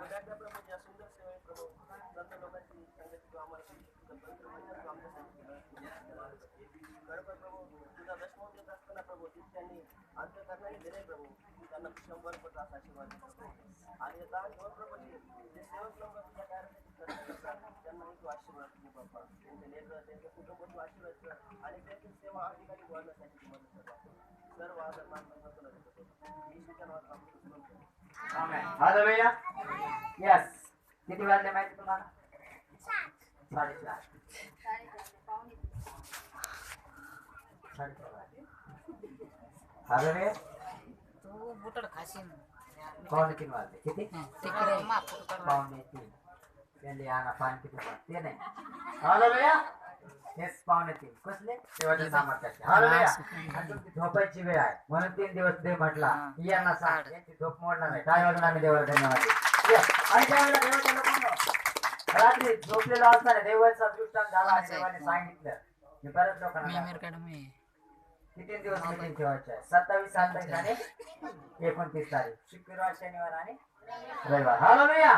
सगळ्यांच्या प्रभू ज्या सुंदर सेवा प्रभू संत लोकांची संगती तू आम्हाला पवित्र महिन्यात तू आमच्यासाठी खरं प्रभू तुझा दशमोन देत असताना प्रभू त्यांनी अंतकरणाने दिले प्रभू त्यांना 100 पट आशीर्वाद आणि दान घेऊन प्रभू जे सेवक लोक तुझ्या कार्यासाठी करतात त्यांनाही तू आशीर्वाद दे बाप्पा त्यांचे लेकर त्यांचे कुटुंब तू आशीर्वाद कर आणि त्यांची सेवा अधिकारी वाढण्यासाठी तू मदत कर सर्व आदर मान तुला देतो मी शिक्षणावर काम करतो आमेन हालेलुया यस किती वाजले माहिती तुम्हाला 7:30 हालेलुया तू बुटड खाशील पावणे 3 वाजले किती तिकडे माफ कर पावणे 3 त्यांनी आणा पाणी किती ते नाही हालेलुया हेच पावणे 3 कसले देवाच्या नामासाठी हालेलुया आणि तुमची झोपायची वेळ आहे म्हणून 3 दिवस देव म्हटला यांना सांग यांची झोप मोडणार नाही काय वाजून आम्ही देवाला धन्यवाद देऊ आणि त्यावेळेला देवाच्या लोकांना रात्री झोपलेला असताना देवाचा दृष्टांत झाला आणि देवाने सांगितलं मी बऱ्याच लोकांना किती दिवस मीटिंग ठेवायचे आहे 27 28 आणि 29 तारीख शुक्रवार शनिवार आणि रविवार हालेलुया